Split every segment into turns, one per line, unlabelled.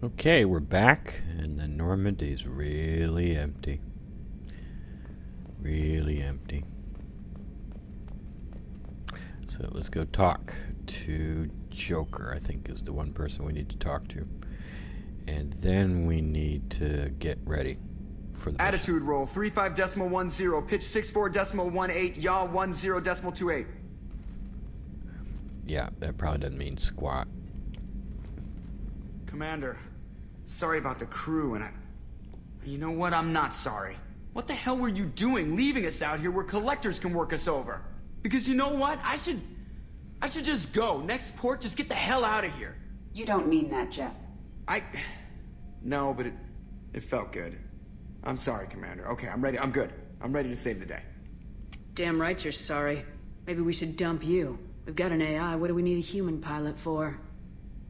Okay, we're back, and the Normandy's really empty. Really empty. So let's go talk to Joker, I think is the one person we need to talk to. And then we need to get ready for the
attitude roll 35.10, pitch 64.18, yaw 10.28.
Yeah, that probably doesn't mean squat.
Commander, sorry about the crew, and you know what? I'm not sorry. What the hell were you doing leaving us out here where collectors can work us over? Because you know what? I should just go. Next port, just get the hell out of here.
You don't mean that, Jeff.
No, but it felt good. I'm sorry, Commander. Okay, I'm ready. I'm good. I'm ready to save the day.
Damn right you're sorry. Maybe we should dump you. We've got an AI. What do we need a human pilot for?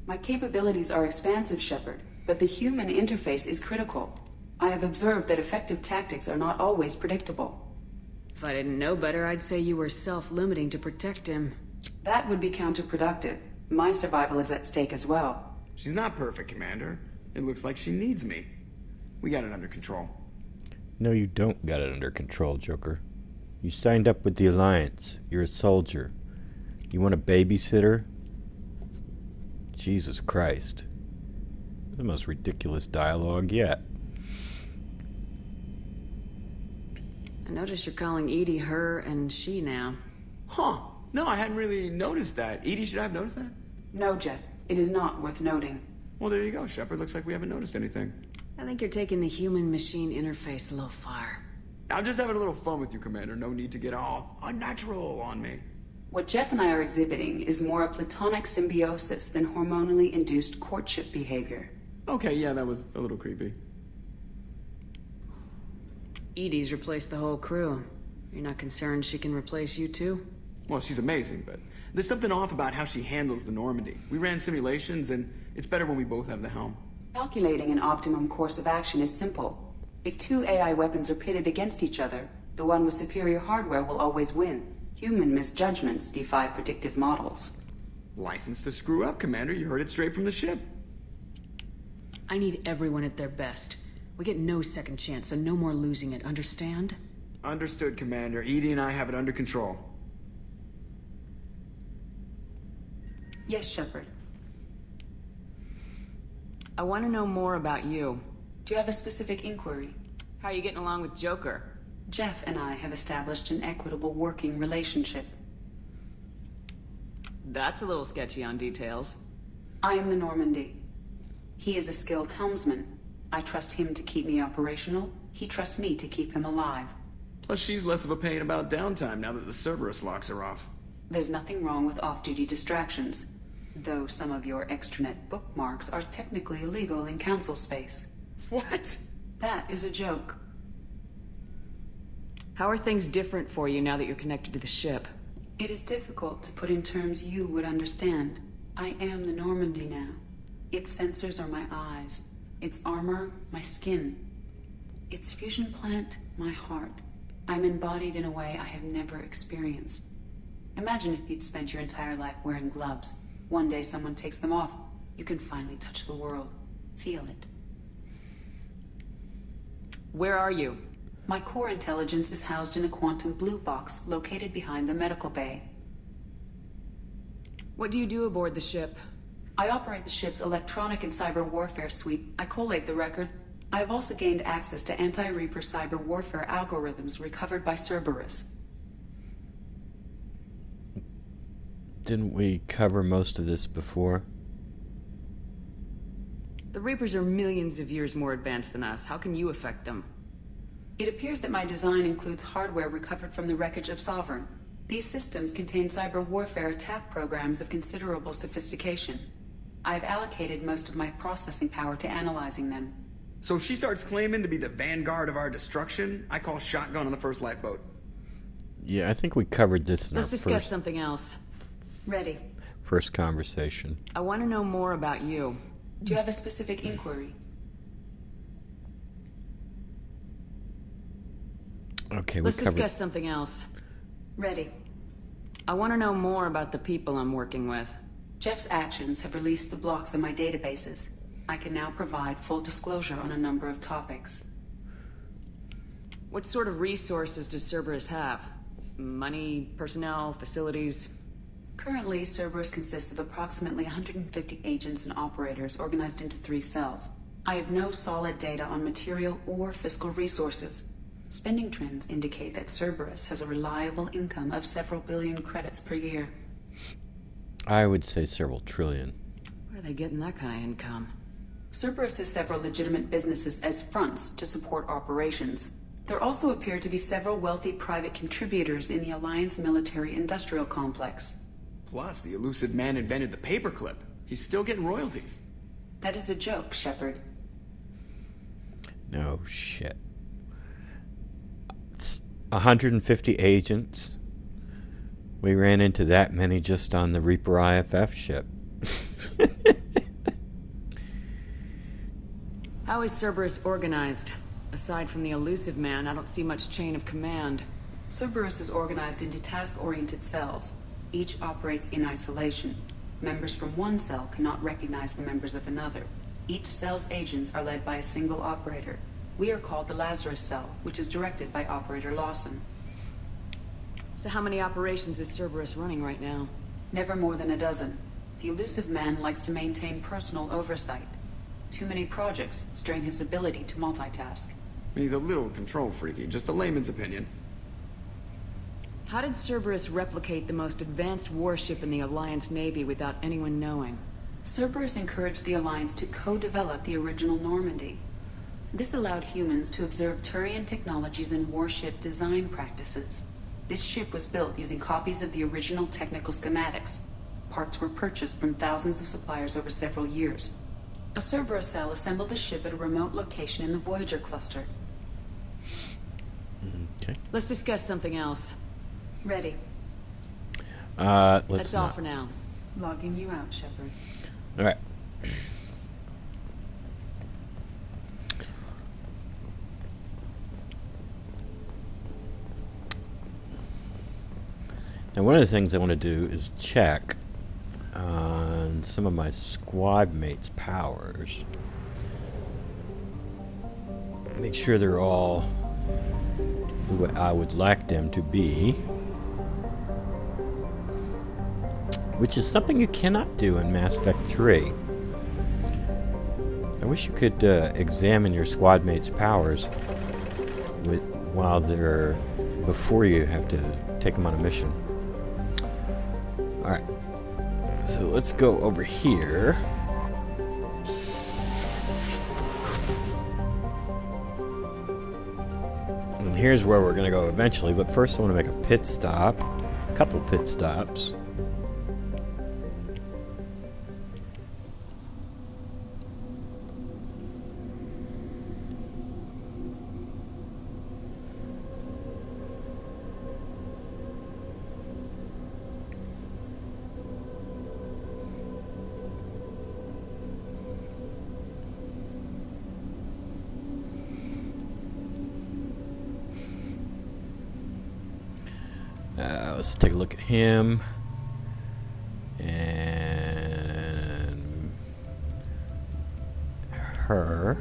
My capabilities are expansive, Shepard, but the human interface is critical. I have observed that effective tactics are not always predictable.
If I didn't know better, I'd say you were self-limiting to protect him.
That would be counterproductive. My survival is at stake as well.
She's not perfect, Commander. It looks like she needs me. We got it under control.
No, you don't got it under control, Joker. You signed up with the Alliance. You're a soldier. You want a babysitter? Jesus Christ. The most ridiculous dialogue yet.
I notice you're calling EDI her and she now.
Huh. No, I hadn't really noticed that. EDI, should I have noticed that?
No, Jeff. It is not worth noting.
Well, there you go, Shepard. Looks like we haven't noticed anything.
I think you're taking the human-machine interface a little far.
I'm just having a little fun with you, Commander. No need to get all unnatural on me.
What Jeff and I are exhibiting is more a platonic symbiosis than hormonally induced courtship behavior.
Okay, yeah, that was a little creepy.
EDI's replaced the whole crew. You're not concerned she can replace you too?
Well, she's amazing, but there's something off about how she handles the Normandy. We ran simulations, and it's better when we both have the helm.
Calculating an optimum course of action is simple. If two AI weapons are pitted against each other, the one with superior hardware will always win. Human misjudgments defy predictive models.
License to screw up, Commander. You heard it straight from the ship.
I need everyone at their best. We get no second chance, so no more losing it, understand?
Understood, Commander. EDI and I have it under control.
Yes, Shepard.
I want to know more about you.
Do you have a specific inquiry?
How are you getting along with Joker?
Jeff and I have established an equitable working relationship.
That's a little sketchy on details.
I am the Normandy. He is a skilled helmsman. I trust him to keep me operational. He trusts me to keep him alive.
Plus, she's less of a pain about downtime now that the Cerberus locks are off.
There's nothing wrong with off-duty distractions, though some of your extranet bookmarks are technically illegal in council space.
What?
That is a joke.
How are things different for you now that you're connected to the ship?
It is difficult to put in terms you would understand. I am the Normandy now. Its sensors are my eyes. Its armor, my skin. Its fusion plant, my heart. I'm embodied in a way I have never experienced. Imagine if you'd spent your entire life wearing gloves. One day someone takes them off. You can finally touch the world. Feel it.
Where are you?
My core intelligence is housed in a quantum blue box located behind the medical bay.
What do you do aboard the ship?
I operate the ship's electronic and cyber warfare suite. I collate the record. I have also gained access to anti-Reaper cyber warfare algorithms recovered by Cerberus.
Didn't we cover most of this before?
The Reapers are millions of years more advanced than us. How can you affect them?
It appears that my design includes hardware recovered from the wreckage of Sovereign. These systems contain cyber warfare attack programs of considerable sophistication. I have allocated most of my processing power to analyzing them.
So if she starts claiming to be the vanguard of our destruction, I call shotgun on the first lifeboat.
Yeah, I think we covered this in
Let's
our
discuss something else.
Ready.
first conversation.
I want to know more about you.
Do you have a specific inquiry?
Okay,
Let's discuss something else.
Ready.
I want to know more about the people I'm working with.
Jeff's actions have released the blocks in my databases. I can now provide full disclosure on a number of topics.
What sort of resources does Cerberus have? Money, personnel, facilities?
Currently, Cerberus consists of approximately 150 agents and operators organized into 3 cells. I have no solid data on material or fiscal resources. Spending trends indicate that Cerberus has a reliable income of several billion credits per year.
I would say several trillion.
Where are they getting that kind of income?
Cerberus has several legitimate businesses as fronts to support operations. There also appear to be several wealthy private contributors in the Alliance military-industrial complex.
Plus, the elusive man invented the paperclip. He's still getting royalties.
That is a joke, Shepard.
No shit. 150 agents. We ran into that many just on the Reaper IFF ship.
How is Cerberus organized? Aside from the elusive man, I don't see much chain of command.
Cerberus is organized into task-oriented cells. Each operates in isolation. Members from one cell cannot recognize the members of another. Each cell's agents are led by a single operator. We are called the Lazarus Cell, which is directed by Operator Lawson.
So how many operations is Cerberus running right now?
Never more than a dozen. The elusive man likes to maintain personal oversight. Too many projects strain his ability to multitask.
He's a little control freaky, just a layman's opinion.
How did Cerberus replicate the most advanced warship in the Alliance Navy without anyone knowing?
Cerberus encouraged the Alliance to co-develop the original Normandy. This allowed humans to observe Turian technologies and warship design practices. This ship was built using copies of the original technical schematics. Parts were purchased from thousands of suppliers over several years. A Cerberus cell assembled the ship at a remote location in the Voyager cluster.
Okay.
Let's discuss something else.
Ready.
Let's
That's all
not.
for now.
Logging you out, Shepard.
All right. Now, one of the things I want to do is check on some of my squad mates' powers. Make sure they're all the way I would like them to be. Which is something you cannot do in Mass Effect 3. I wish you could examine your squad mates' powers while they're before you have to take them on a mission. Alright, so let's go over here. And here's where we're going to go eventually, but first I want to make a pit stop. A couple pit stops. Let's take a look at him. And her.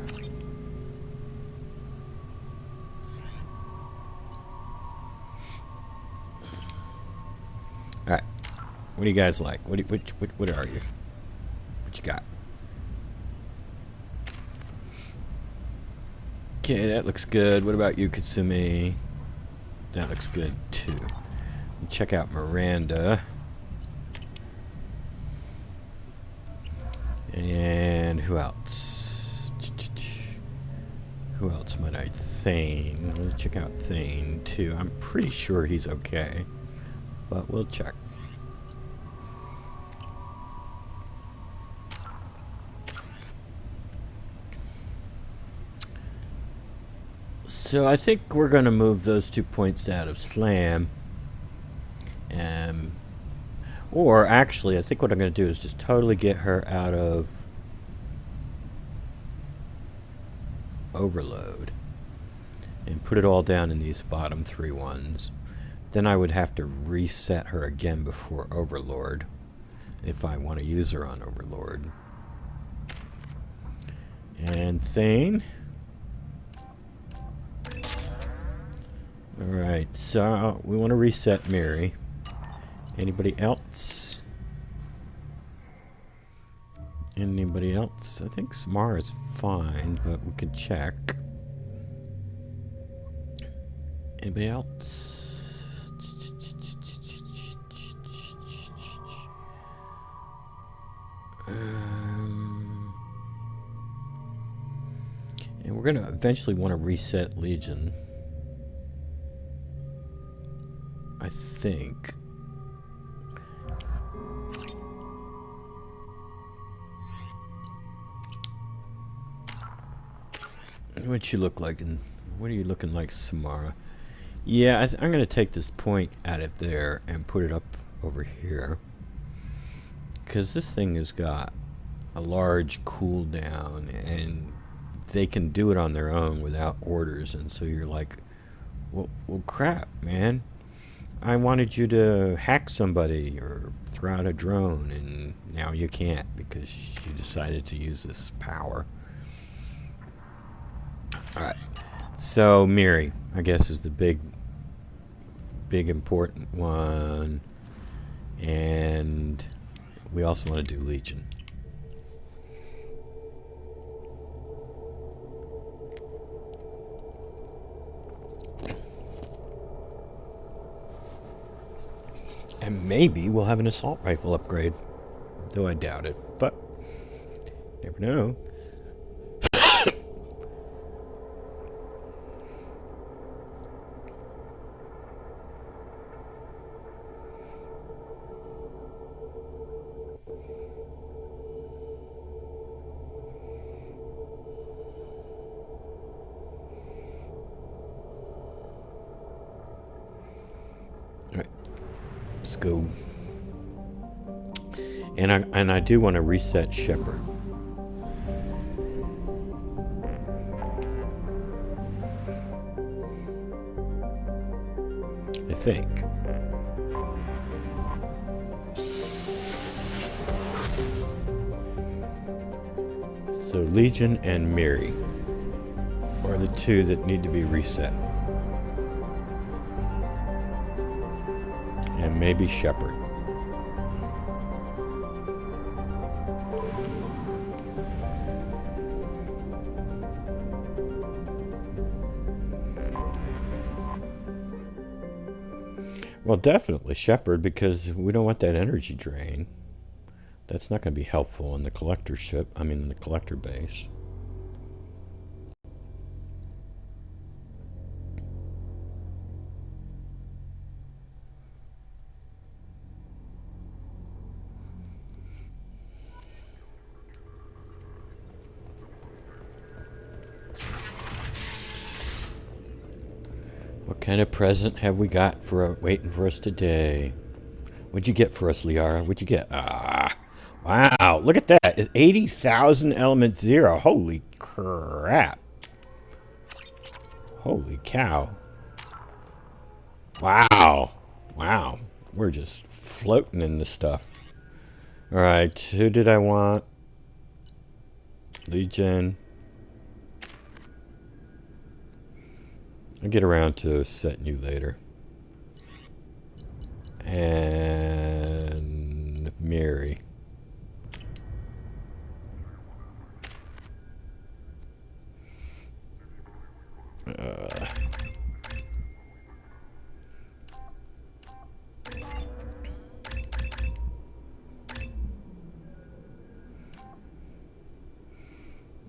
Alright. What do you guys like? What are you? What you got? Okay, that looks good. What about you, Kasumi? That looks good too. Check out Miranda. And who else? Who else might I Thane? Let's check out Thane too. I'm pretty sure he's okay, but we'll check. So I think we're going to move those 2 points out of Slam. Or actually, I think what I'm going to do is just totally get her out of Overload and put it all down in these bottom 3 ones. Then I would have to reset her again before Overlord if I want to use her on Overlord. And Thane. Alright, so we want to reset Mary. Anybody else? Anybody else? I think Samara's fine, but we could check. Anybody else? And we're going to eventually want to reset Legion. I think. What you look like, and what are you looking like, Samara? Yeah, I'm going to take this point out of there and put it up over here, because this thing has got a large cooldown, and they can do it on their own without orders. And so you're like, well crap, man. I wanted you to hack somebody or throw out a drone, and now you can't because you decided to use this power. Alright, so Miri, I guess, is the big important one, and we also want to do Legion. And maybe we'll have an assault rifle upgrade. Though I doubt it. But, never know. Alright. Let's go. And I do want to reset Shepard. I think. So Legion and Miri are the two that need to be reset. And maybe Shepard. Well, definitely Shepard, because we don't want that energy drain. That's not going to be helpful in the collector ship. I mean, in the collector base. What kind of present have we got for waiting for us today? What'd you get for us, Liara? What'd you get? Ah, wow! Look at that! It's 80,000 element 0. Holy crap! Holy cow! Wow! Wow! We're just floating in this stuff. All right, who did I want? Legion. I'll get around to setting you later. And Miri.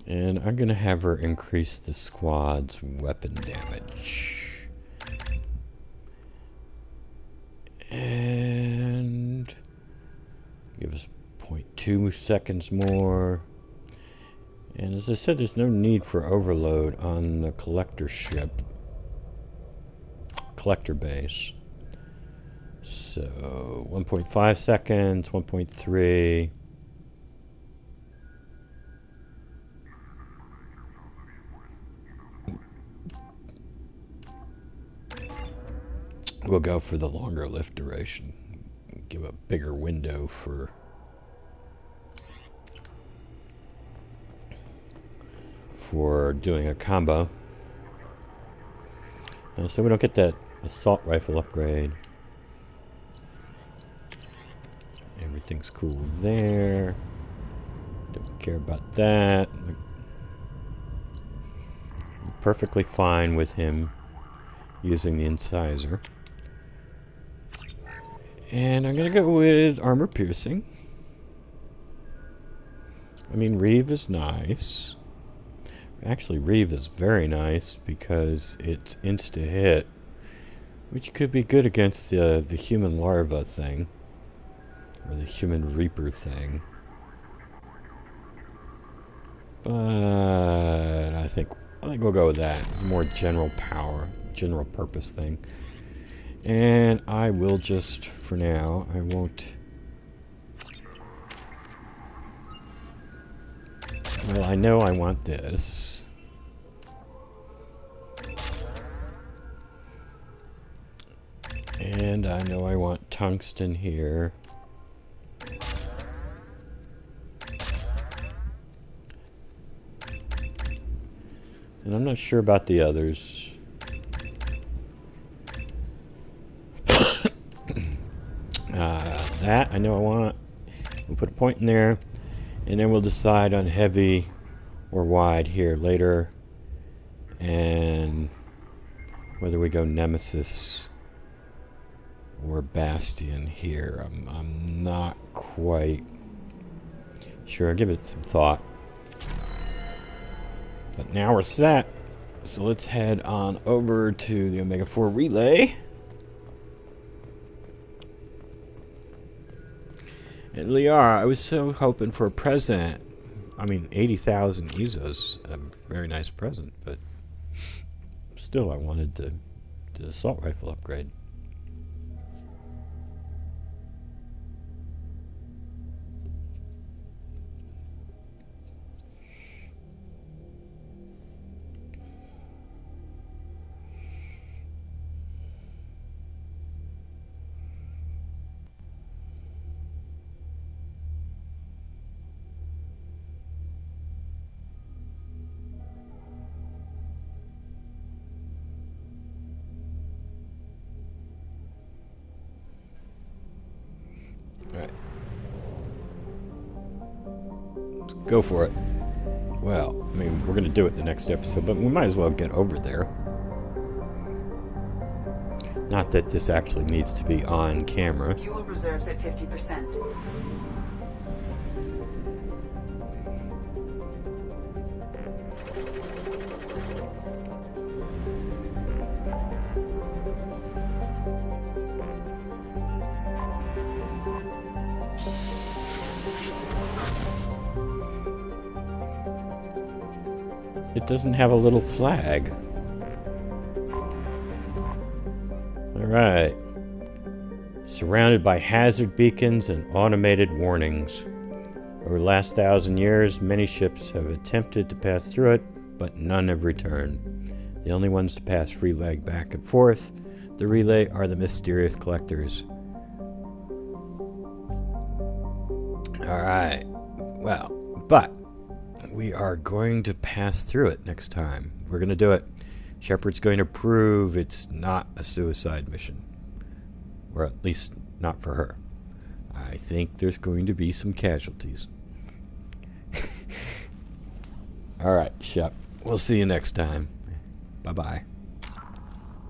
And I'm going to have her increase the squad's weapon damage. And give us 0.2 seconds more. And as I said, there's no need for overload on the collector ship. Collector base. So 1.5 seconds, 1.3. We'll go for the longer lift duration. Give a bigger window for for doing a combo. So we don't get that assault rifle upgrade. Everything's cool there. Don't care about that. I'm perfectly fine with him using the incisor. And I'm going to go with armor piercing. I mean, Reeve is nice. Actually, Reeve is very nice because it's insta-hit, which could be good against the human larva thing. Or the human reaper thing. But I think we'll go with that. It's a more general power, general purpose thing. And I will just, for now, I won't... Well, I know I want this. And I know I want tungsten here. And I'm not sure about the others. That I know I want. We'll put a point in there. And then we'll decide on heavy or wide here later. And whether we go Nemesis or Bastion here. I'm not quite sure. Give it some thought. But now we're set. So let's head on over to the Omega 4 relay. And Liara, I was so hoping for a present. I mean, 80,000 ESO's a very nice present, but still I wanted the assault rifle upgrade. Alright. Let's go for it. Well, I mean, we're going to do it the next episode, but we might as well get over there. Not that this actually needs to be on camera.
Fuel reserves at 50%.
It doesn't have a little flag. Alright. Surrounded by hazard beacons and automated warnings. Over the last 1,000 years, many ships have attempted to pass through it, but none have returned. The only ones to pass free leg back and forth, the relay, are the mysterious collectors. Alright. Well, but we are going to pass through it next time. We're going to do it. Shepard's going to prove it's not a suicide mission. Or at least not for her. I think there's going to be some casualties. Alright, Shep. We'll see you next time. Bye-bye.